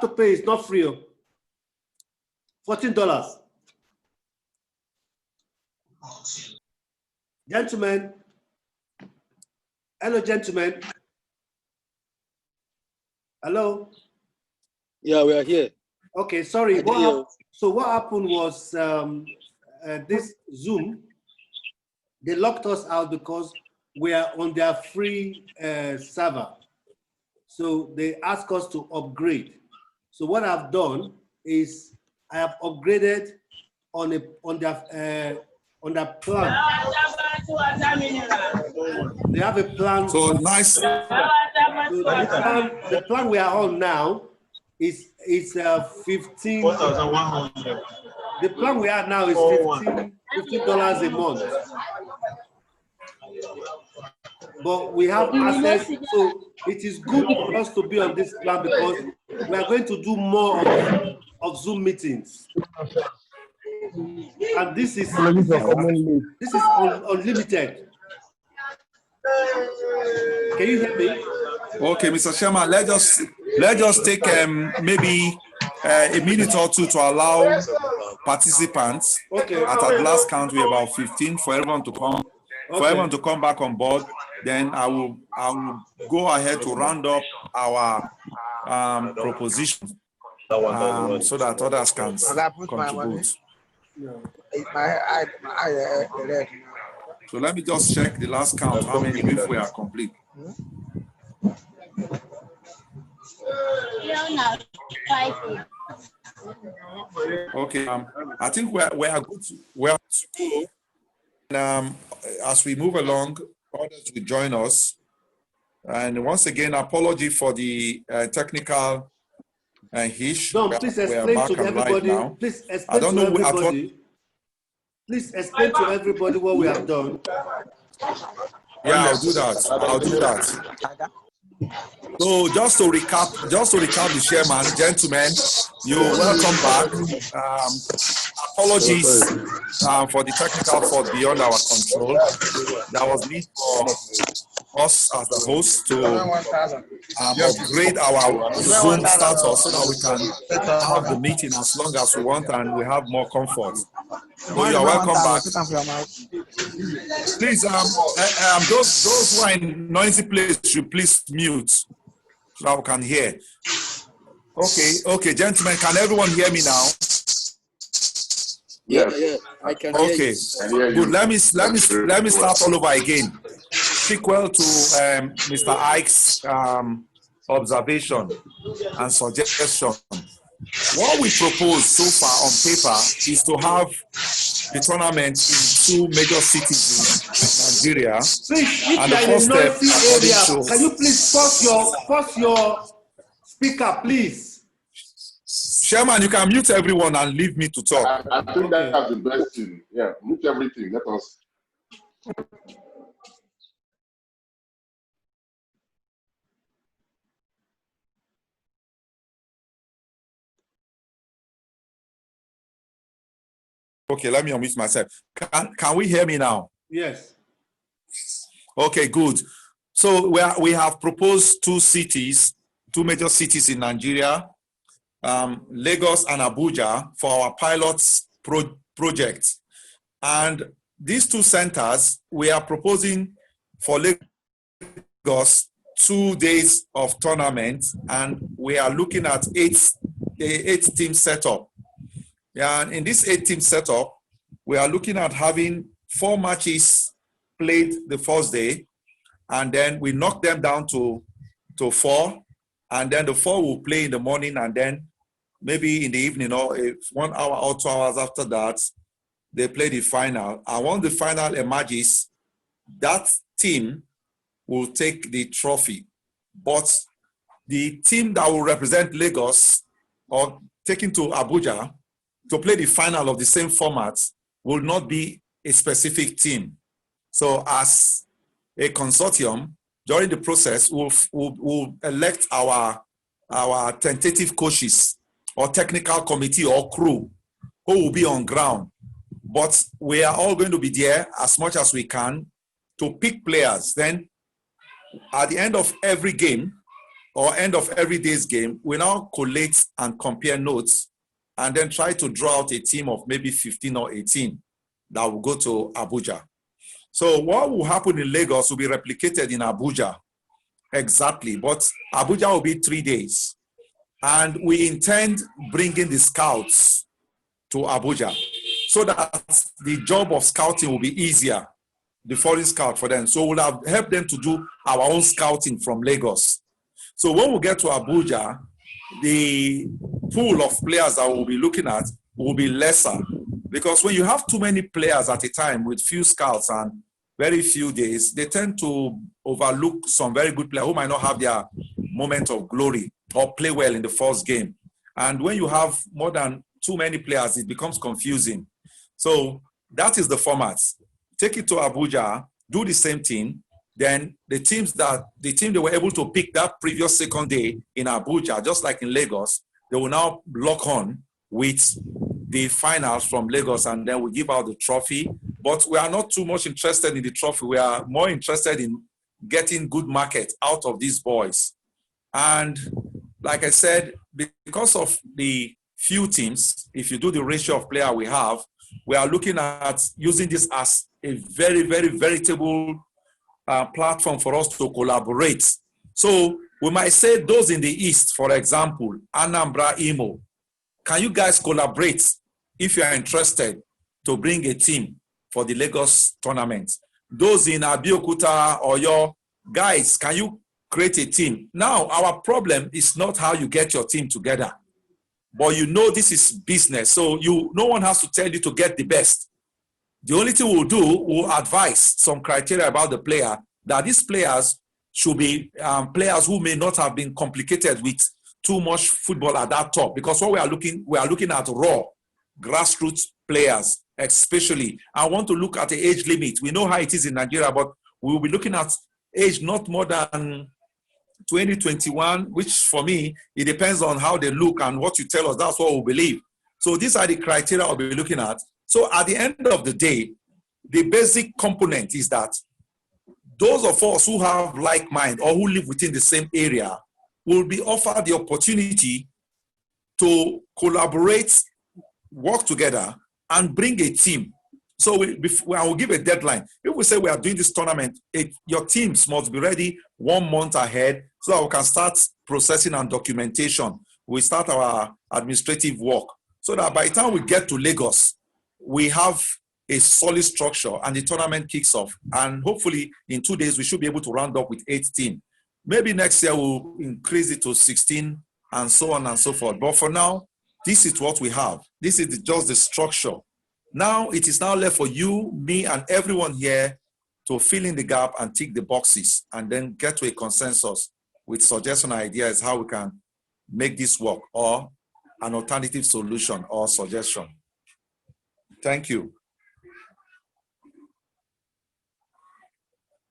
to pay. It's not free. $14. Gentlemen. Hello, gentlemen. Hello. Yeah, we are here. Okay, sorry. So what happened was this Zoom, they locked us out because we are on their free server. So they asked us to upgrade. So what I've done is I have upgraded on their plan. They have a plan. So nice. So the plan we are on now is 15. 4,100. The plan we are now is $15 a month. But we have access, so it is good for us to be on this plan because we are going to do more of Zoom meetings. And this is unlimited. Can you hear me? Okay, Mr. Chairman, let's just take maybe a minute or two to allow participants. Okay. At our last count, we're about 15 for everyone to come. For everyone to come back on board, then I will go ahead to round up our proposition so that others can contribute. So let me just check the last count, how many if we are complete. Okay, I think we are good to go. As we move along, others will join us. And once again, apology for the technical hitch. Don, please explain to everybody. Please explain to everybody. Please explain to everybody what we have done. Yeah, I'll do that. I'll do that. So just to recap the chairman, gentlemen, you're welcome back. Apologies for the technical fault beyond our control. That was need for us as the host to upgrade our Zoom status so that we can have the meeting as long as we want and we have more comfort. So you are welcome back. Please, those who are in noisy place should please mute so that we can hear. Okay, gentlemen, can everyone hear me now? Yeah, I can hear you. Okay, good. Let me start all over again. Sequel to Mr. Ike's observation and suggestion. What we propose so far on paper is to have the tournament in 2 major cities in Nigeria. Please, if and the first step, area, can you please pause your speaker, please? Chairman, you can mute everyone and leave me to talk. I think that's the best thing. Yeah, mute everything. Let us. Okay, let me unmute myself. Can we hear me now? Yes. Okay, good. So we have proposed 2 major cities in Nigeria, Lagos and Abuja, for our pilots project. And these 2 centers, we are proposing for Lagos 2 days of tournament, and we are looking at 8-team setup. Yeah, and in this 8-team setup, we are looking at having 4 matches played the first day, and then we knock them down to 4, and then the 4 will play in the morning, and then maybe in the evening or 1 hour or 2 hours after that, they play the final. And once the final emerges, that team will take the trophy. But the team that will represent Lagos or taken to Abuja to play the final of the same format will not be a specific team. So as a consortium, during the process, we'll elect our tentative coaches or technical committee or crew who will be on ground. But we are all going to be there as much as we can to pick players. Then at the end of every game or end of every day's game, we now collate and compare notes and then try to draw out a team of maybe 15 or 18 that will go to Abuja. So what will happen in Lagos will be replicated in Abuja. Exactly, but Abuja will be 3 days. And we intend bringing the scouts to Abuja so that the job of scouting will be easier, the foreign scout for them. So we'll have helped them to do our own scouting from Lagos. So when we get to Abuja, the pool of players that we'll be looking at will be lesser, because when you have too many players at a time with few scouts and very few days, they tend to overlook some very good players who might not have their moment of glory or play well in the first game. And when you have more than too many players, it becomes confusing. So that is the format. Take it to Abuja, do the same thing. Then the team they were able to pick that previous second day in Abuja, just like in Lagos, they will now lock on with the finals from Lagos, and then we give out the trophy. But we are not too much interested in the trophy. We are more interested in getting good market out of these boys. And like I said, because of the few teams, if you do the ratio of player we have, we are looking at using this as a very, very veritable platform for us to collaborate. So we might say those in the East, for example, Anambra, Imo, can you guys collaborate if you are interested to bring a team for the Lagos tournament? Those in Abeokuta or your guys, can you create a team? Now, our problem is not how you get your team together, but you know this is business. So no one has to tell you to get the best. The only thing we'll do, we'll advise some criteria about the player, that these players should be players who may not have been complicated with too much football at that top. Because what we are looking at raw, grassroots players, especially. I want to look at the age limit. We know how it is in Nigeria, but we will be looking at age not more than 2021, which for me, it depends on how they look and what you tell us. That's what we believe. So these are the criteria we'll be looking at. So at the end of the day, the basic component is that those of us who have like mind or who live within the same area will be offered the opportunity to collaborate, work together, and bring a team. So I will give a deadline. If we say we are doing this tournament, your teams must be ready 1 month ahead so that we can start processing and documentation. We start our administrative work so that by the time we get to Lagos, we have a solid structure and the tournament kicks off. And hopefully in 2 days, we should be able to round up with 8 teams. Maybe next year we'll increase it to 16 and so on and so forth. But for now, this is what we have. This is just the structure. Now it is now left for you, me, and everyone here to fill in the gap and tick the boxes and then get to a consensus with suggestion ideas how we can make this work or an alternative solution or suggestion. Thank you.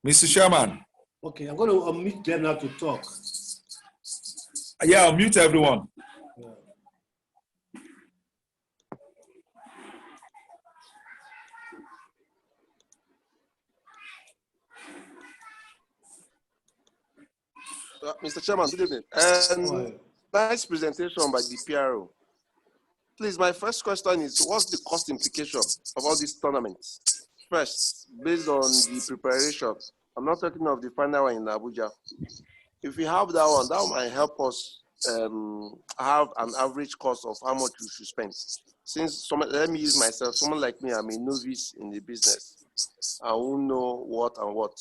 Mr. Chairman. Okay, I'm going to unmute them now to talk. Yeah, unmute everyone. Yeah. Mr. Chairman, good evening. Nice presentation by the PRO. Please, my first question is, what's the cost implication of all these tournaments? First, based on the preparation, I'm not talking of the final one in Abuja. If we have that one, that might help us have an average cost of how much we should spend. Since, let me use myself, someone like me, I'm a novice in the business. I won't know what and what.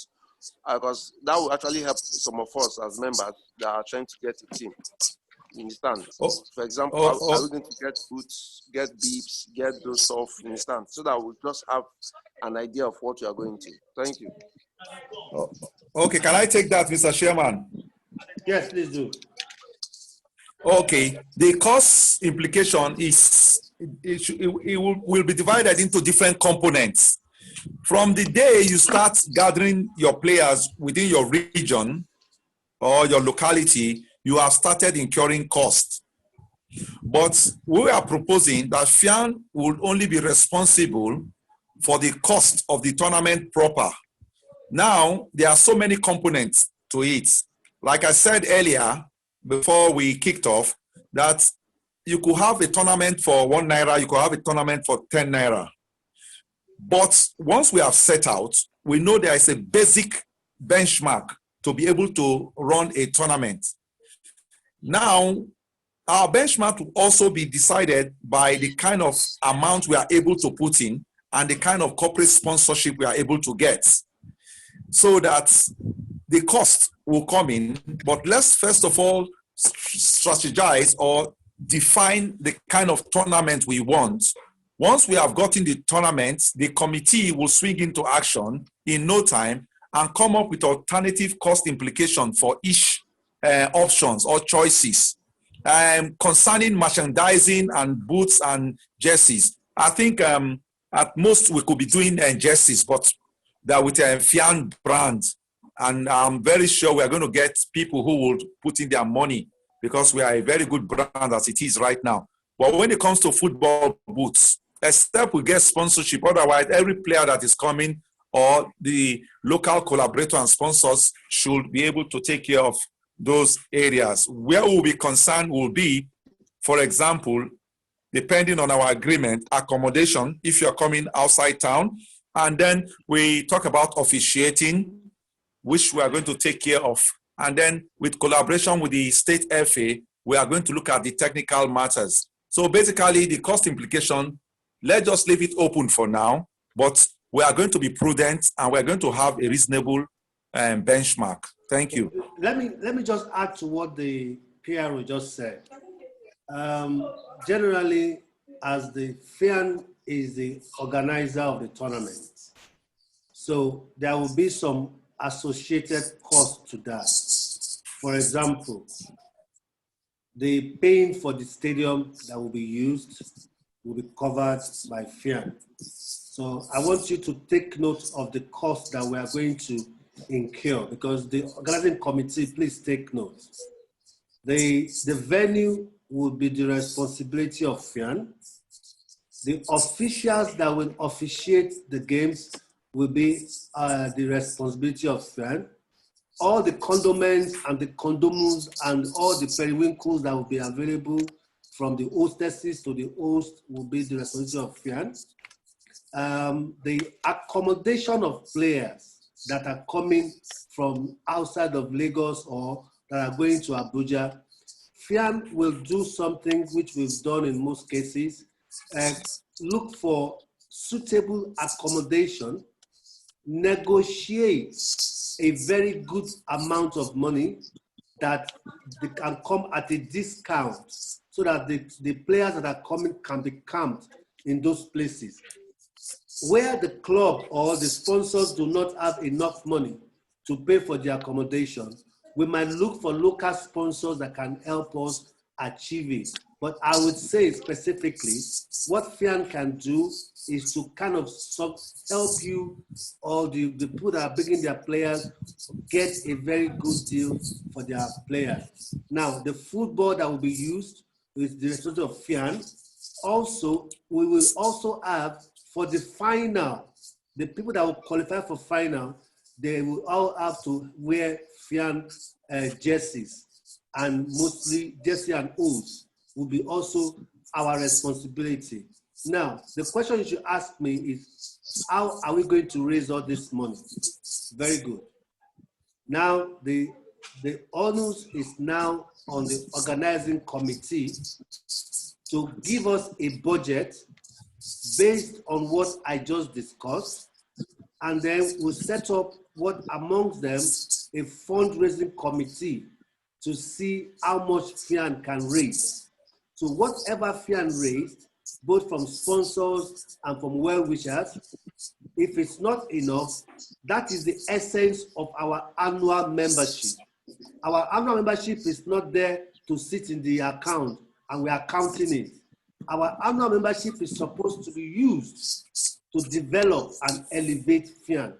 Because that will actually help some of us as members that are trying to get a team. You understand? For example, are we going to get boots, get beeps, get those stuff, you understand? So that we'll just have an idea of what we are going to. Thank you. Okay, can I take that, Mr. Chairman? Yes, please do. Okay, the cost implication is, it will be divided into different components. From the day you start gathering your players within your region or your locality, you have started incurring costs. But we are proposing that FIAN will only be responsible for the cost of the tournament proper. Now, there are so many components to it. Like I said earlier, before we kicked off that you could have a tournament for 1 naira, you could have a tournament for 10 naira. But once we have set out, we know there is a basic benchmark to be able to run a tournament. Now, our benchmark will also be decided by the kind of amount we are able to put in and the kind of corporate sponsorship we are able to get, so that the cost will come in. But let's first of all strategize or define the kind of tournament we want. Once we have gotten the tournament, the committee will swing into action in no time and come up with alternative cost implication for each options or choices. Concerning merchandising and boots and jerseys, I think at most we could be doing jerseys, but that with a FIAN brand. And I'm very sure we are going to get people who will put in their money because we are a very good brand as it is right now. But when it comes to football boots, except we get sponsorship, otherwise every player that is coming or the local collaborator and sponsors should be able to take care of those areas. Where we'll be concerned will be, for example, depending on our agreement, accommodation, if you're coming outside town, and then we talk about officiating, which we are going to take care of. And then with collaboration with the state FA, we are going to look at the technical matters. So basically the cost implication, let's just leave it open for now, but we are going to be prudent and we're going to have a reasonable benchmark. Thank you. Let me just add to what the PRO just said. Generally, as the FIAN is the organizer of the tournament, so there will be some associated cost to that. For example, the paying for the stadium that will be used will be covered by FIAN. So I want you to take note of the cost that we are going to incur, because the organizing committee, please take note. The venue will be the responsibility of FIAN. The officials that will officiate the games will be the responsibility of FIAN. All the condiments and the condoms and all the periwinkles that will be available from the hostesses to the host will be the responsibility of FIAN. The accommodation of players that are coming from outside of Lagos or that are going to Abuja, FIAN will do something which we've done in most cases, look for suitable accommodation, negotiate a very good amount of money that they can come at a discount so that the players that are coming can be camped in those places. Where the club or the sponsors do not have enough money to pay for the accommodation, we might look for local sponsors that can help us achieve it. But I would say specifically, what FIAN can do is to kind of help you, or the people that are bringing their players, get a very good deal for their players. Now, the football that will be used is the responsibility of FIAN. Also, we will also have for the final, the people that will qualify for final, they will all have to wear FIAN jerseys, and mostly jersey and O's will be also our responsibility. Now, the question you should ask me is, how are we going to raise all this money? Very good. Now, the onus is now on the organizing committee to give us a budget based on what I just discussed, and then we'll set up what amongst them a fundraising committee to see how much FIAN can raise. So whatever FIAN raised, both from sponsors and from well-wishers, if it's not enough, that is the essence of our annual membership. Our annual membership is not there to sit in the account and we are counting it. Our annual membership is supposed to be used to develop and elevate FIAN.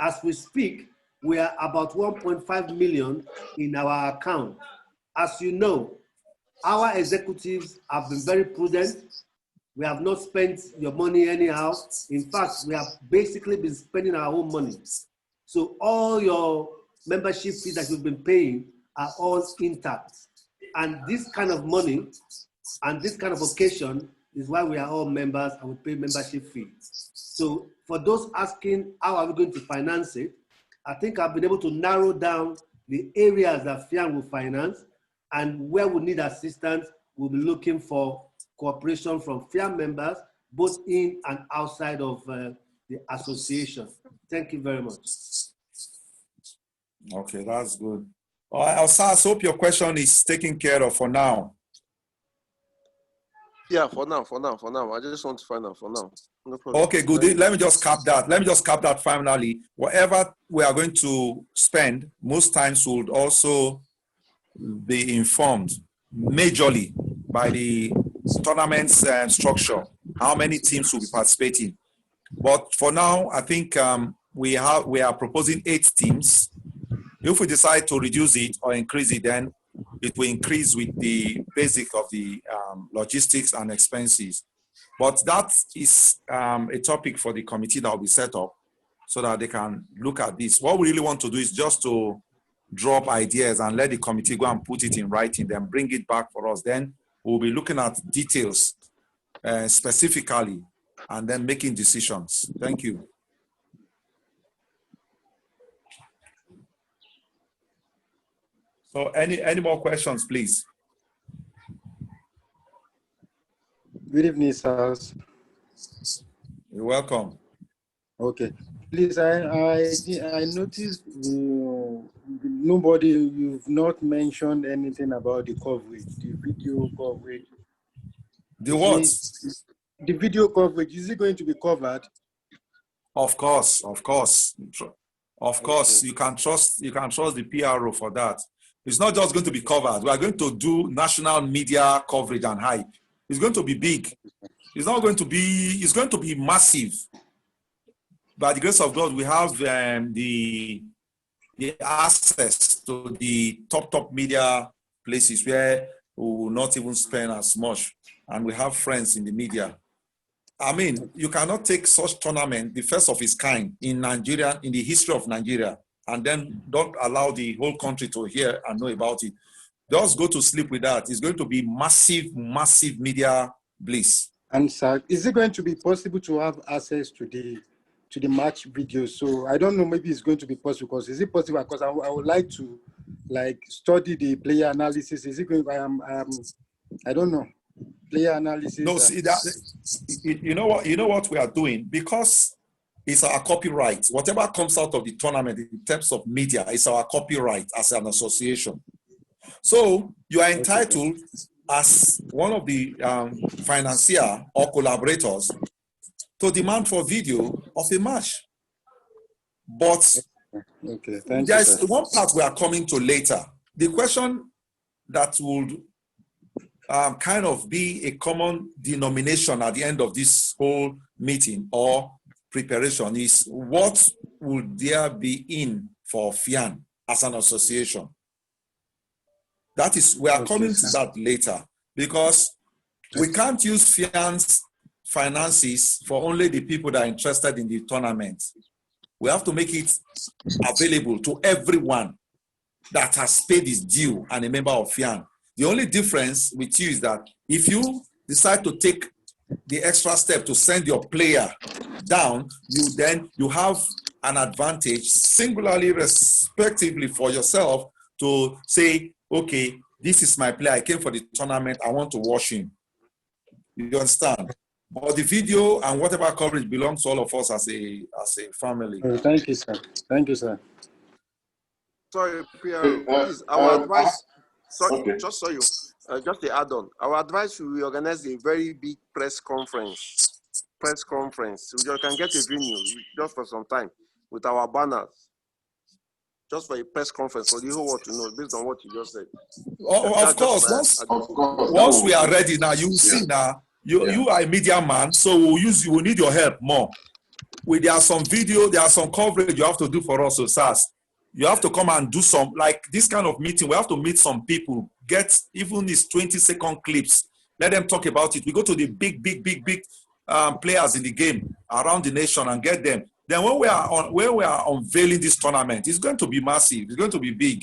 As we speak, we are about 1.5 million in our account. As you know, our executives have been very prudent. We have not spent your money anyhow. In fact, we have basically been spending our own money. So all your membership fees that you've been paying are all intact. And this kind of money and this kind of occasion is why we are all members and we pay membership fee. So for those asking how are we going to finance it, I think I've been able to narrow down the areas that FIAN will finance, and where we need assistance, we'll be looking for cooperation from FIAN members, both in and outside of the association. Thank you very much. Okay, that's good. Osas, hope your question is taken care of for now. Yeah, for now. I just want to find out for now. No problem. Okay, good. Let me just cap that finally. Whatever we are going to spend, most times would also be informed majorly by the tournament's structure, how many teams will be participating. But for now, I think we are proposing 8 teams. If we decide to reduce it or increase it, then it will increase with the basic of the logistics and expenses. But that is a topic for the committee that will be set up so that they can look at this. What we really want to do is just to drop ideas and let the committee go and put it in writing, then bring it back for us. Then we'll be looking at details specifically and then making decisions. Thank you. So any more questions, please? Good evening, sirs. You're welcome. Okay. Please, I noticed nobody, you've not mentioned anything about the coverage, the video coverage. The what? The video coverage, is it going to be covered? Of course. Of course, you can trust the PRO for that. It's not just going to be covered. We are going to do national media coverage and hype. It's going to be big. It's going to be massive. By the grace of God, we have the access to the top media places where we will not even spend as much. And we have friends in the media. I mean, you cannot take such tournament, the first of its kind in Nigeria, in the history of Nigeria, and then don't allow the whole country to hear and know about it. Just go to sleep with that. It's going to be massive media bliss. And sir, is it going to be possible to have access to the match videos? So I don't know, maybe it's going to be possible, because is it possible? Because I would like to study the player analysis. Is it going I don't know. Player analysis. No, see that you know what we are doing, because it's our copyright. Whatever comes out of the tournament in terms of media is our copyright as an association. So you are entitled as one of the financier or collaborators to demand for video of a match. But okay, thank there's you, one part we are coming to later. The question that would kind of be a common denomination at the end of this whole meeting or preparation is, what would there be in for FIAN as an association? That is, we are coming to that later, because we can't use FIAN's finances for only the people that are interested in the tournament. We have to make it available to everyone that has paid his due and a member of FIAN. The only difference with you is that if you decide to take the extra step to send your player down, you have an advantage singularly, respectively for yourself, to say, okay, this is my player. I came for the tournament. I want to watch him. You understand? But the video and whatever coverage belongs to all of us as a family. Thank you, sir. Thank you, sir. Sorry, please, our advice. Sorry, okay. Just to add on, our advice, we organize a very big press conference. So you can get a venue just for some time with our banners, just for a press conference for the whole world to know, based on what you just said. Of course. Once we are ready now, you see now, you are a media man, so we'll need your help more. There are some video, there are some coverage you have to do for us, so SAS. You have to come and do some, like this kind of meeting, we have to meet some people, get even these 20-second clips, let them talk about it. We go to the big players in the game around the nation and get them. Then when we are unveiling this tournament, it's going to be massive, it's going to be big.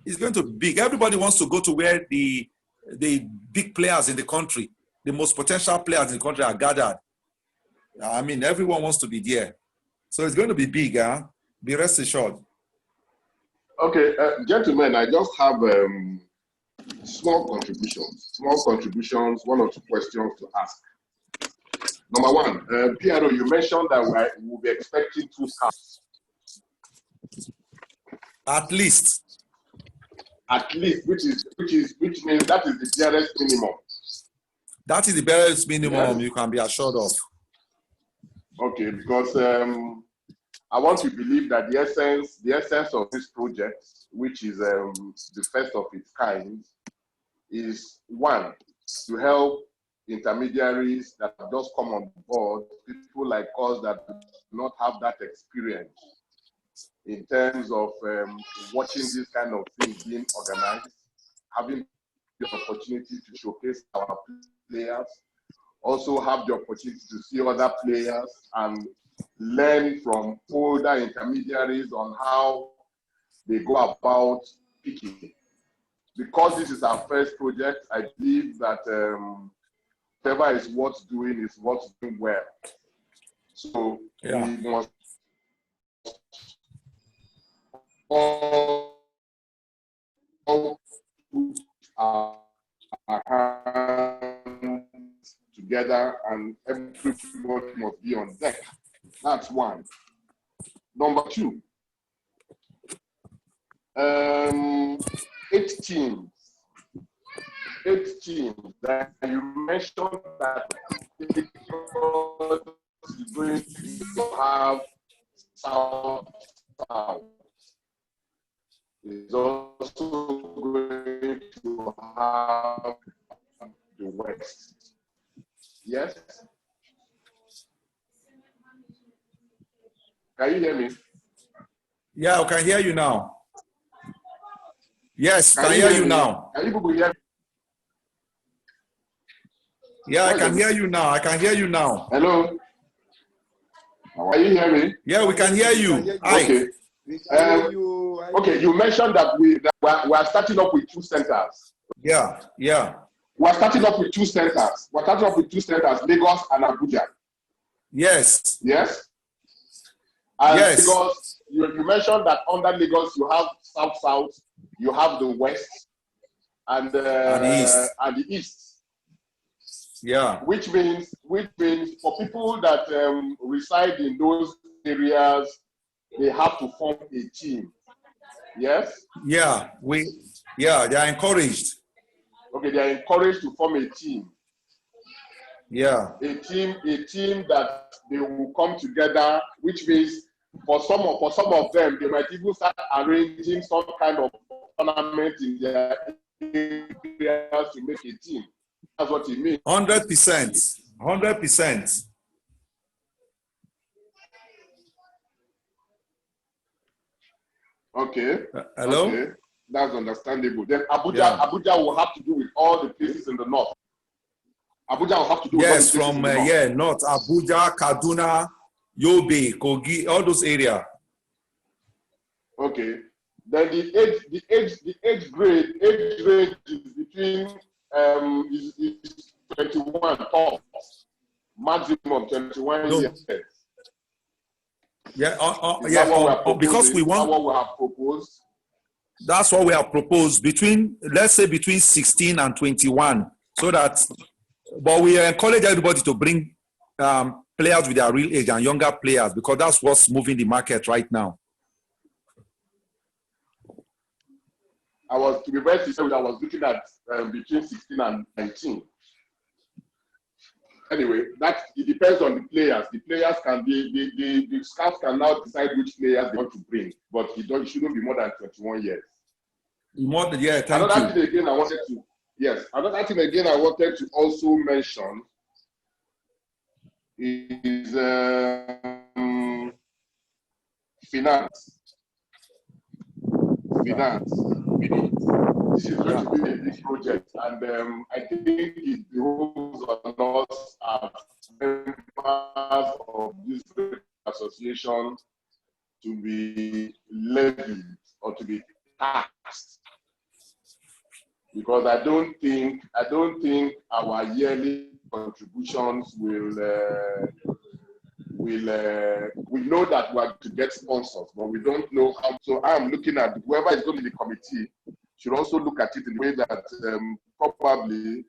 It's going to be big. Everybody wants to go to where the big players in the country, the most potential players in the country are gathered. I mean, everyone wants to be there. So it's going to be big, huh? Be rest assured. Okay, gentlemen, I just have small contributions, one or two questions to ask. Number one, Piero, you mentioned that we'll be expecting 2 scouts. At least. At least, which means that is the barest minimum. That is the barest minimum you can be assured of. Okay, because I want to believe that the essence of this project, which is the first of its kind, is one, to help intermediaries that have just come on board, people like us that do not have that experience in terms of watching this kind of thing being organized, having the opportunity to showcase our players, also have the opportunity to see other players and learn from older intermediaries on how they go about picking. Because this is our first project, I believe that whatever is worth doing is worth doing well. So we must all put our hands together and everybody must be on deck. That's one. Number two, 8 teams. 8 teams. That you mentioned that is going to have South. Is also going to have the West. Yes? Can you hear me? Yeah, I can hear you now. Yes, can hear you now. Can you people hear me? Yeah, I can hear you now. I can hear you now. Hello? Can you hear me? Yeah, we can hear you. Okay. Okay, you mentioned that we are starting up with 2 centers. Yeah. We're starting up with 2 centers. We're starting up with 2 centers, Lagos and Abuja. Yes. Yes? And yes. Lagos, you mentioned that under Lagos you have South, you have the West, and the East. Yeah. Which means for people that reside in those areas, they have to form a team. Yes? Yeah, they are encouraged. Okay, they are encouraged to form a team. Yeah. A team that they will come together, which means for some of them, they might even start arranging some kind of tournament in their areas to make a team. That's what it means. 100%. 100%. Okay. Hello? Okay. That's understandable. Then Abuja will have to do with all the places in the north. Abuja will have to do with all the places from in the north. Abuja, Kaduna, Yobe, Kogi, all those areas. Okay. Then the age range is between is 21 tops, maximum 21 years. Yeah, because we want. That's what we have proposed. That's what we have proposed between, let's say, between 16 and 21, so that. But we encourage everybody to bring players with their real age and younger players, because that's what's moving the market right now. To be very sincere, I was looking at between 16 and 19. Anyway, it depends on the players. The players can be, the scouts can now decide which players they want to bring, but it shouldn't be more than 21 years. Thank you. Another thing again I wanted to also mention is finance. This is going to be a big project, and I think it behoves on us as members of this association to be levied or to be taxed because I don't think our yearly contributions will. We know that we are to get sponsors, but we don't know how. So I'm looking at whoever is going to be the committee should also look at it in the way that probably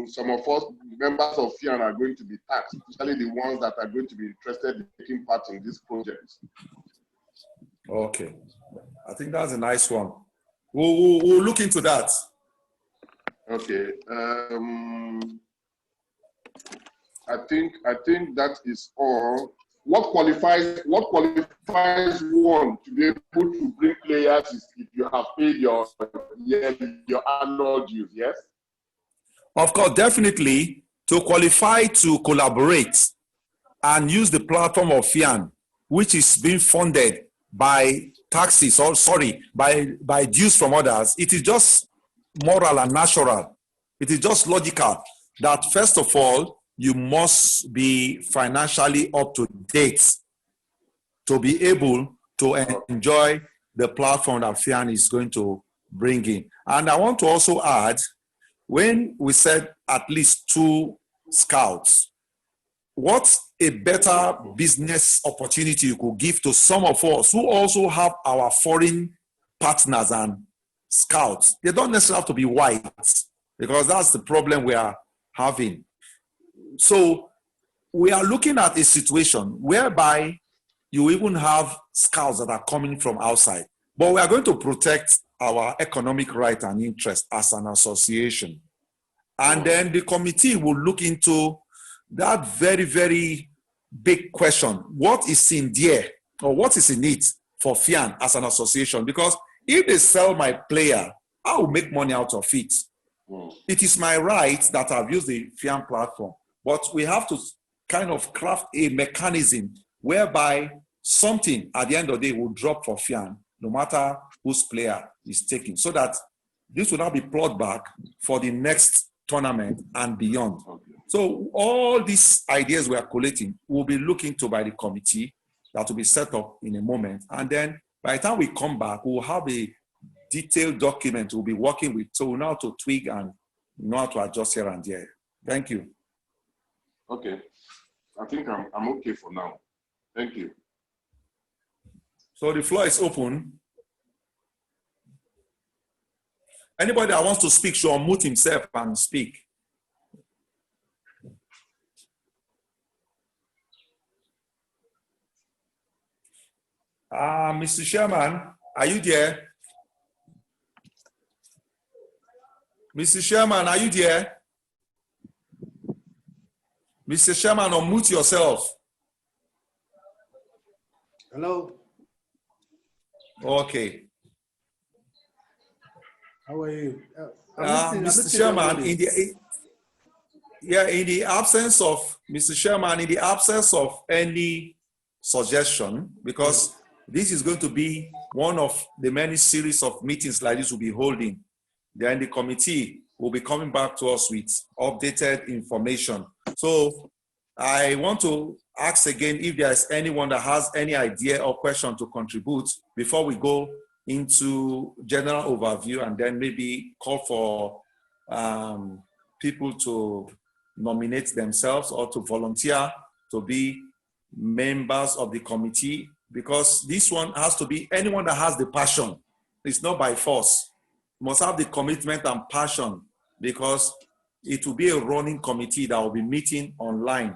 some of us members of FIAN are going to be taxed, especially the ones that are going to be interested in taking part in this project. Okay, I think that's a nice one. We'll look into that. Okay. I think that is all. What qualifies one to be able to bring players is if you have paid your annual dues, yes? Of course, definitely, to qualify to collaborate and use the platform of FIAN, which is being funded by taxes, or sorry, by dues from others, it is just moral and natural. It is just logical that first of all, you must be financially up to date to be able to enjoy the platform that FIAN is going to bring in. And I want to also add, when we said at least 2 scouts, what's a better business opportunity you could give to some of us who also have our foreign partners and scouts? They don't necessarily have to be white, because that's the problem we are having. So we are looking at a situation whereby you even have scouts that are coming from outside, but we are going to protect our economic right and interest as an association. And then the committee will look into that very, very big question. What is in there, or what is in it for FIAN as an association? Because if they sell my player, I will make money out of it. It is my right that I've used the FIAN platform, but we have to kind of craft a mechanism whereby something at the end of the day will drop for FIAN, no matter whose player is taken, so that this will now be plowed back for the next tournament and beyond. So all these ideas we are collating will be looked into by the committee that will be set up in a moment. And then by the time we come back, we'll have a detailed document we'll be working with. So we'll know how to tweak and know how to adjust here and there. Thank you. Okay. I think I'm okay for now. Thank you. So the floor is open. Anybody that wants to speak should unmute himself and speak. Mr. Chairman, are you there? Mr. Chairman, are you there? Mr. Chairman, unmute yourself. Hello. Okay. How are you? Mr. Chairman, in the absence of Mr. Chairman, in the absence of any suggestion, because this is going to be one of the many series of meetings like this we'll be holding, then the committee will be coming back to us with updated information. So I want to ask again if there's anyone that has any idea or question to contribute before we go into general overview, and then maybe call for people to nominate themselves or to volunteer to be members of the committee, because this one has to be anyone that has the passion. It's not by force. You must have the commitment and passion, because it will be a running committee that will be meeting online